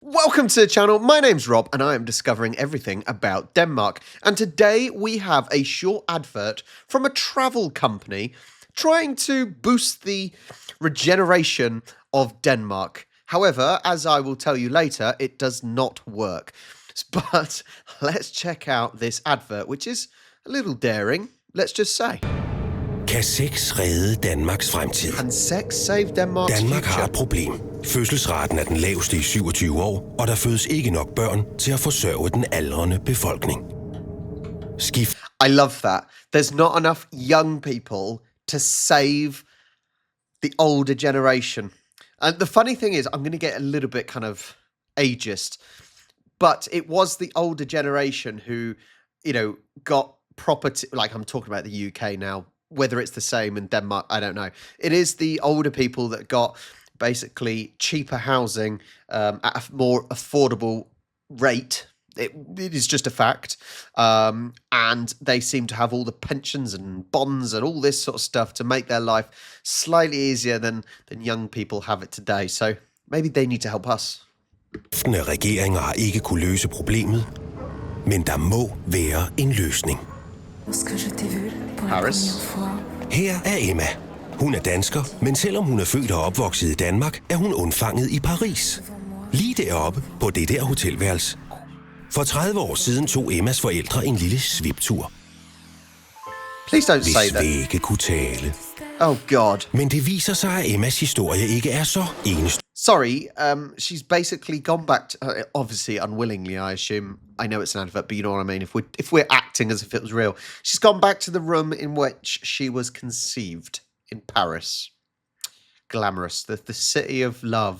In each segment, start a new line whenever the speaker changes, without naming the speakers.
Welcome to the channel, my name's Rob and I am discovering everything about Denmark. And today we have a short advert from a travel company trying to boost the regeneration of Denmark. However, as I will tell you later, it does not work. But let's check out this advert, which is a little daring, let's just say.
Kan sex redde Danmarks fremtid?
Can sex save Denmark's
Danmark
future?
har et problem. Fødselsraten er den laveste i 27 år, og der fødes ikke nok børn til at forsørge den aldrende befolkning.
I love that. There's not enough young people to save the older generation. And the funny thing is, I'm going to get a little bit kind of ageist, but it was the older generation who, got property, like I'm talking about the UK now, whether it's the same in Denmark, I don't know. It is the older people that got basically cheaper housing at a more affordable rate. It is just a fact. And they seem to have all the pensions and bonds and all this sort of stuff to make their life slightly easier than young people have it today. So maybe they need to help us.
Regeringer har ikke kunne løse problemet, men der må være en løsning.
Paris.
Her er Emma. Hun er dansker, men selvom hun er født og opvokset i Danmark, er hun undfanget i Paris. Lige deroppe på det der hotelværelse. For 30 år siden tog Emmas forældre en lille sviptur.
Please don't say that.
Hvis vægge kunne tale.
Oh God.
Men det viser sig, at Emmas historie ikke er så enestående.
Sorry, she's basically gone back to, obviously unwillingly, I assume. I know it's an advert, but you know what I mean. If we're acting as if it was real, she's gone back to the room in which she was conceived in Paris. Glamorous, the city of love.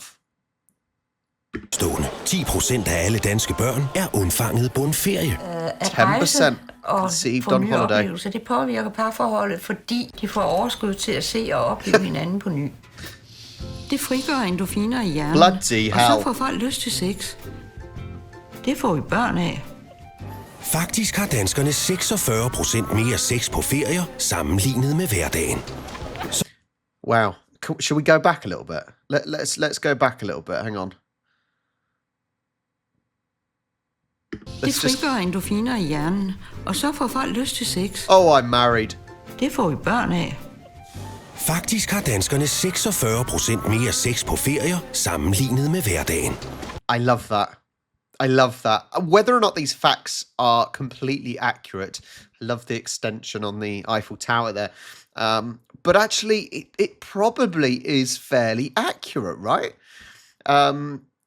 10% af alle danske børn er undfanget på en ferie.
10% conceived on holiday.
Det påvirker parforholdet, fordi de får overskud til at se og opleve hinanden på ny. Det frigør endorfiner i hjernen,
Bloody hell.
og så får folk lyst til sex. Det får vi børn af.
Faktisk har danskerne 46% mere sex på ferier sammenlignet med hverdagen.
Wow. Should we go back a little bit? Let's go back a little bit. Hang on.
Det frigør endorfiner i hjernen, og så får folk lyst til sex.
Oh, I'm married.
Det får vi børn af.
Faktisk har danskerne 46% mere sex på ferier sammenlignet med hverdagen.
I love that. I love that. Whether or not these facts are completely accurate, I love the extension on the Eiffel Tower there. But actually, it probably is fairly accurate, right?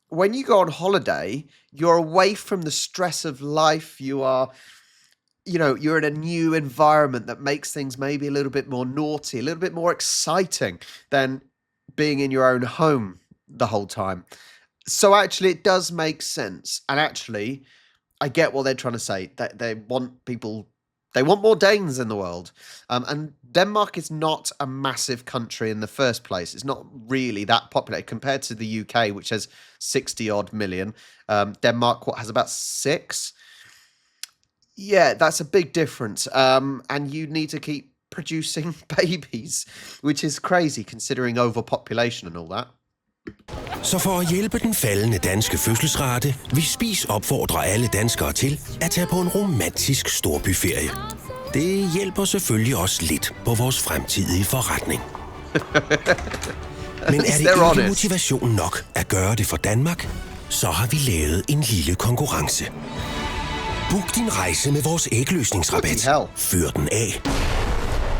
When you go on holiday, you're away from the stress of life. You're in a new environment that makes things maybe a little bit more naughty, a little bit more exciting than being in your own home the whole time. So actually, it does make sense. And actually, I get what they're trying to say. That they want more Danes in the world. And Denmark is not a massive country in the first place. It's not really that popular compared to the UK, which has 60 odd million. Denmark, has about 6? Yeah, that's a big difference. And you need to keep producing babies, which is crazy considering overpopulation and all that.
Så for at hjælpe den faldende danske fødselsrate, vil Spies opfordre alle danskere til at tage på en romantisk storbyferie. Det hjælper selvfølgelig også lidt på vores fremtidige forretning. Men er det ikke motivation nok at gøre det for Danmark, så har vi lavet en lille konkurrence. Book din rejse med vores ægløsningsrabat. Fyr den af.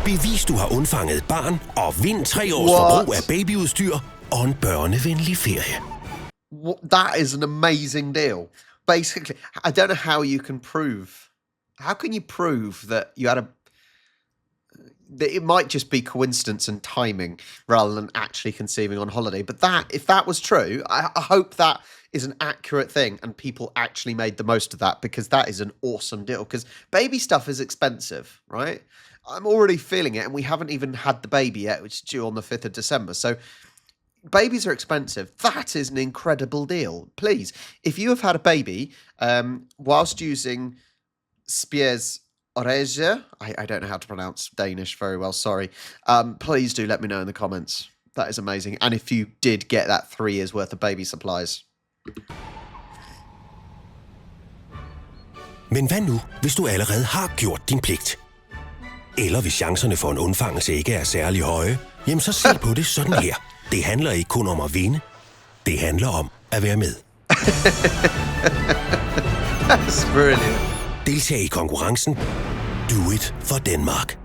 Bevis, du har undfanget et barn, og vind 3 års forbrug af babyudstyr og en børnevenlig ferie.
That is an amazing deal. Basically, I don't know how you can prove. How can you prove that you had that it might just be coincidence and timing rather than actually conceiving on holiday? But if that was true, I hope that is an accurate thing and people actually made the most of that, because that is an awesome deal. Because baby stuff is expensive, right? I'm already feeling it, and we haven't even had the baby yet, which is due on the 5th of December. So babies are expensive. That is an incredible deal. Please, if you have had a baby whilst using Spies Rejser, I don't know how to pronounce Danish very well, sorry. Please do let me know in the comments. That is amazing. And if you did get that 3 years worth of baby supplies,
Men hvad nu, hvis du allerede har gjort din pligt? Eller hvis chancerne for en undfangelse ikke er særlig høje, jamen så se på det sådan her. Det handler ikke kun om at vinde. Det handler om at være med.
That's brilliant.
Deltag i konkurrencen. Do it for Denmark.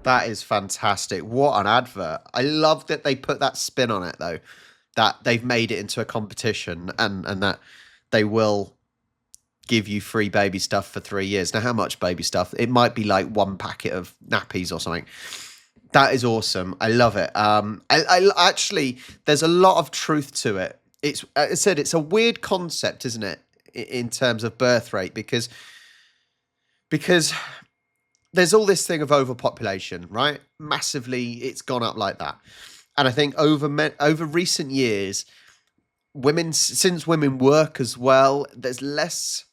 That is fantastic. What an advert. I love that they put that spin on it, though. That they've made it into a competition and that they will give you free baby stuff for 3 years. Now, how much baby stuff? It might be like 1 packet of nappies or something. That is awesome. I love it. I actually, there's a lot of truth to it. It's, as I said, it's a weird concept, isn't it, in terms of birth rate, because there's all this thing of overpopulation, right? Massively, it's gone up like that. And I think over recent years, since women work as well, there's less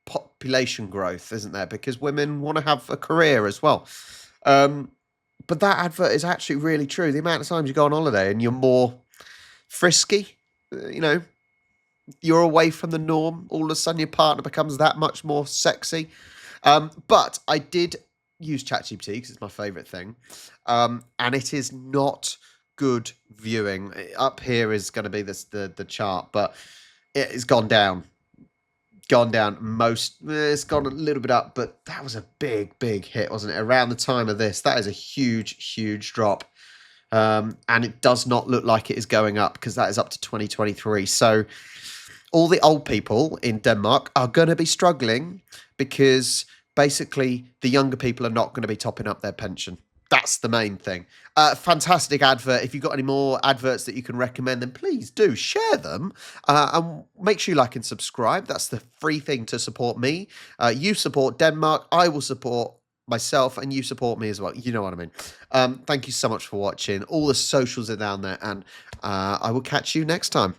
population growth, isn't there? Because women want to have a career as well. But that advert is actually really true. The amount of times you go on holiday and you're more frisky, you're away from the norm. All of a sudden, your partner becomes that much more sexy. But I did use ChatGPT because it's my favourite thing. And it is not good viewing. Up here is going to be the chart, but it's gone down. It's gone a little bit up, but that was a big hit, wasn't it? Around the time of this, that is a huge drop. And it does not look like it is going up because that is up to 2023. So all the old people in Denmark are going to be struggling because basically the younger people are not going to be topping up their pension. That's the main thing. Fantastic advert. If you've got any more adverts that you can recommend, then please do share them. And make sure you like and subscribe. That's the free thing to support me. You support Denmark. I will support myself and you support me as well. You know what I mean. Thank you so much for watching. All the socials are down there and I will catch you next time.